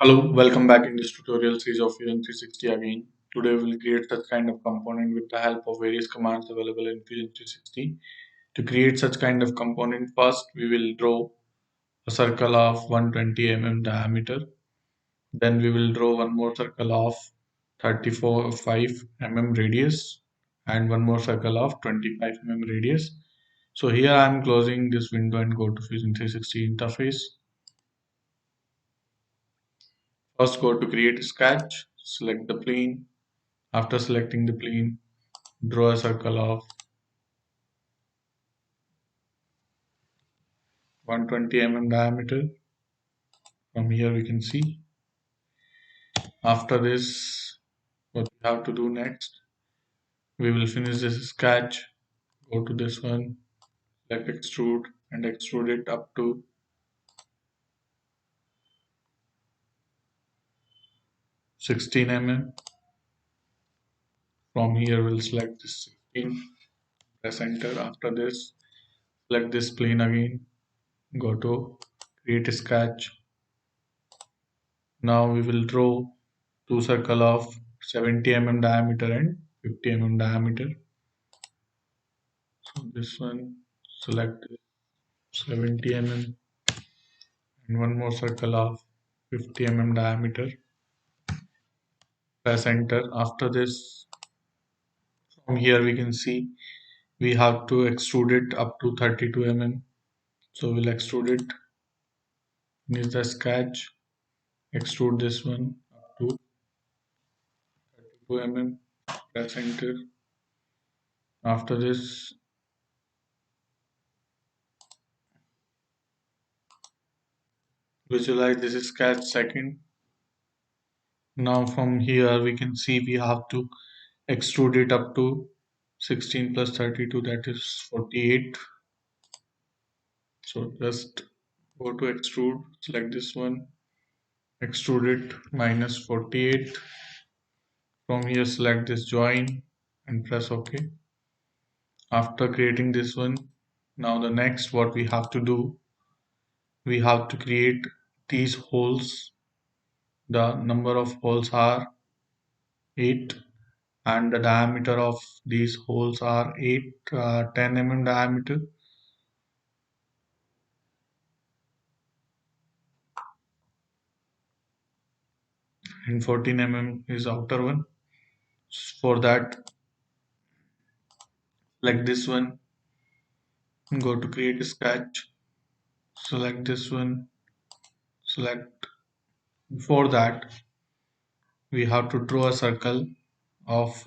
Hello, welcome back in this tutorial series of Fusion 360 again. Today we will create such kind of component with the help of various commands available in Fusion 360. To create such kind of component, first we will draw a circle of 120 mm diameter. Then we will draw one more circle of 34.5 mm radius and one more circle of 25 mm radius. So here I am closing this window and go to Fusion 360 interface. First go to create sketch, select the plane. After selecting the plane, draw a circle of 120 mm diameter. From here we can see. After this, what we have to do next, we will finish this sketch. Go to this one, select extrude and extrude it up to 16 mm. From here we'll select this 16, press enter. After this, select this plane again. Go to create a sketch. Now we will draw two circle of 70 mm diameter and 50 mm diameter. So this one, select 70 mm and one more circle of 50 mm diameter. Press enter. After this, from here we can see we have to extrude it up to 32 mm. So we'll extrude it. Finish the sketch. Extrude this one up to 32 mm. Press enter. After this, visualize this sketch second. Now from here we can see we have to extrude it up to 16 plus 32, that is 48. So just go to extrude, select this one, extrude it minus 48. From here select this join and press OK. After creating this one, now the next what we have to do, we have to create these holes. The number of holes are 8 and the diameter of these holes are 10 mm diameter. And 14 mm is outer one. For that, like this one, go to create a sketch, select this one, select. For that, we have to draw a circle of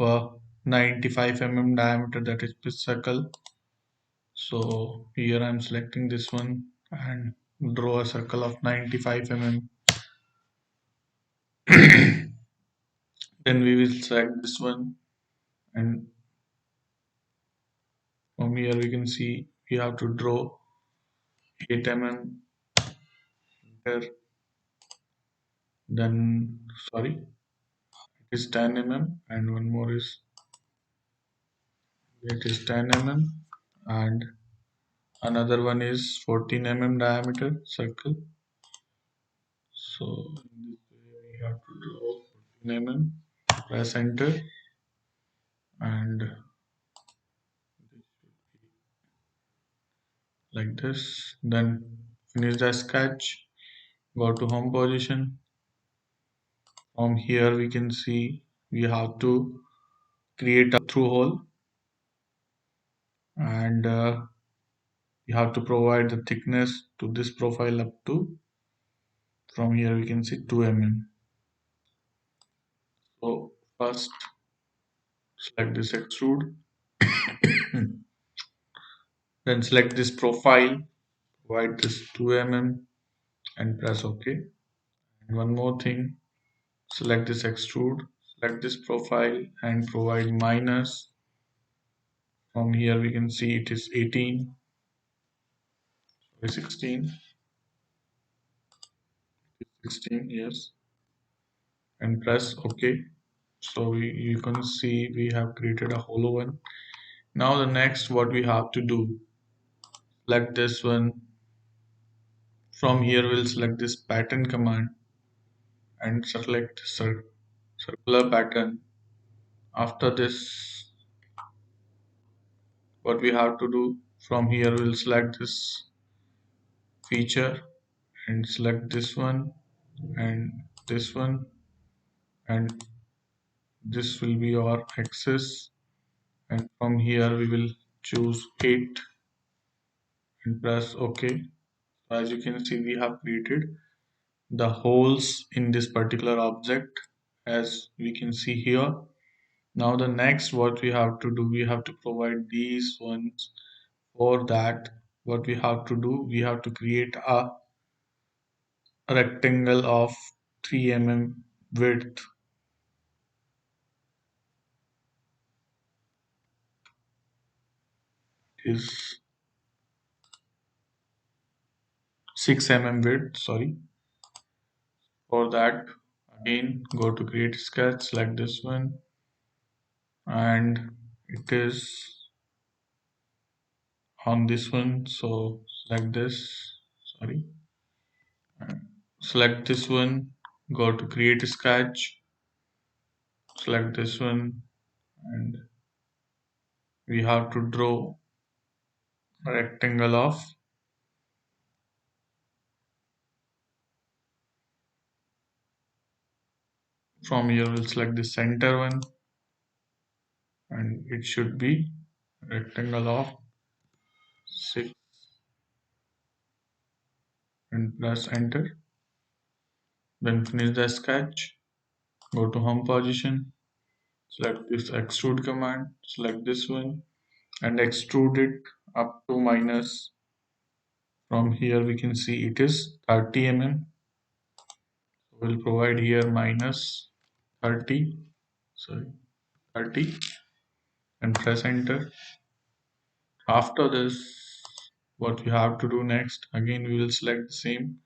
95 mm diameter, that is this circle. So here I am selecting this one and draw a circle of 95 mm. Then we will select this one, and from here we can see we have to draw 8 mm here. Then sorry, it is 10 mm and one more is, it is 10 mm and another one is 14 mm diameter circle. So in this way we have to draw 14 mm, press enter, and like this. Then finish the sketch, go to home position. From here we can see we have to create a through hole, and we have to provide the thickness to this profile up to, from here we can see 2 mm. So first select this extrude, then select this profile, provide this 2 mm and press OK. And one more thing, select this extrude, select this profile and provide minus. From here we can see it is 18, sorry 16, 16, yes, and press OK. So you can see we have created a hollow one. Now the next what we have to do, select this one. From here we'll select this pattern command, and select circular pattern. After this, what we have to do from here, we'll select this feature and select this one and this one, and this will be our axis, and from here we will choose 8 and press OK. As you can see, we have created the holes in this particular object, as we can see here. Now the next what we have to do, we have to provide these ones. For that, what we have to do, we have to create a rectangle of 3 mm width. Is 6 mm width, sorry. For that, again go to create sketch, select this one, and it is on this one, so select this, sorry, and select this one, go to create sketch, select this one, and we have to draw a rectangle of, from here we'll select the center one, and it should be a rectangle of 6, and press enter. Then finish the sketch, go to home position, select this extrude command, select this one, and extrude it up to minus, from here we can see it is 30 mm. We'll provide here minus 30, sorry, 30, and press enter. After this, what we have to do next, again we will select the same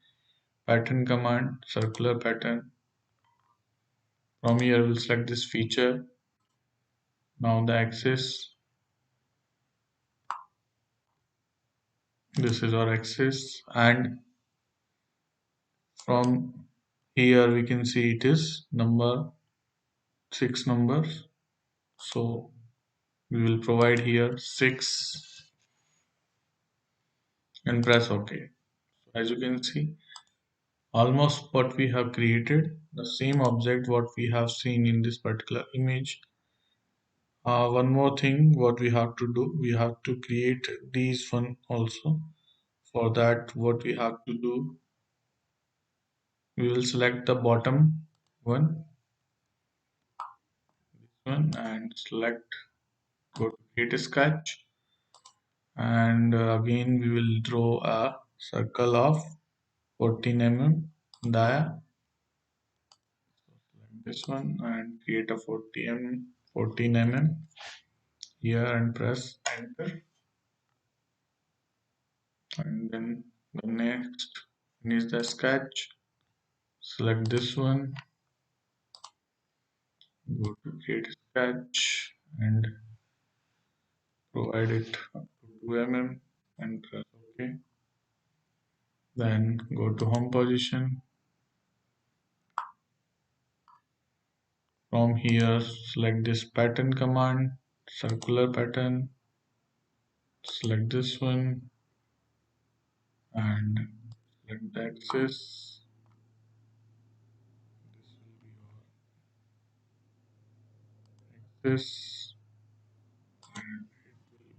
pattern command, circular pattern. From here we'll select this feature. Now the axis, this is our axis, and from here we can see it is number 6 numbers. So we will provide here 6 and press OK. As you can see, almost what we have created, the same object what we have seen in this particular image. One more thing what we have to do, we have to create these one also. For that, what we have to do, we will select the bottom one, and select, go to create a sketch, and again we will draw a circle of 14 mm like this one, and create a 14 mm here, and press enter. And then the next is the sketch, select this one, go to create a sketch, and provide it up to 2 mm, and press OK. Then go to home position. From here, select this pattern command, circular pattern, select this one, and select the axis. This will be axis, and it will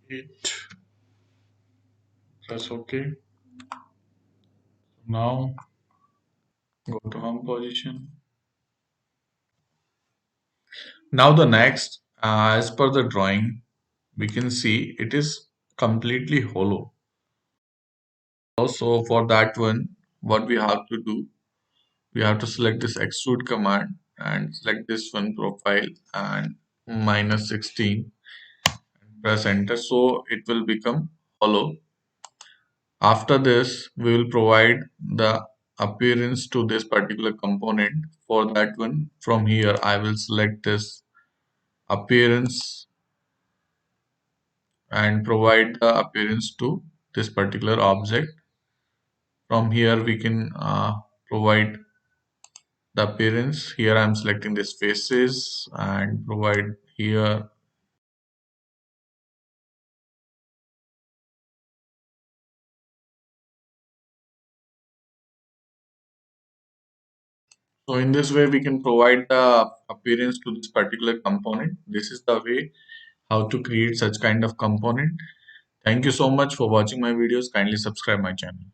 be 8. Press OK. Now go to home position. Now the next, as per the drawing, we can see it is completely hollow. Also for that one, what we have to do, we have to select this extrude command and select this one profile and minus 16, press enter, so it will become hollow. After this, we will provide the appearance to this particular component. For that one, from here I will select this appearance and provide the appearance to this particular object. From here we can provide the appearance. Here I'm selecting this faces and provide here. So in this way, we can provide the appearance to this particular component. This is the way how to create such kind of component. Thank you so much for watching my videos. Kindly subscribe my channel.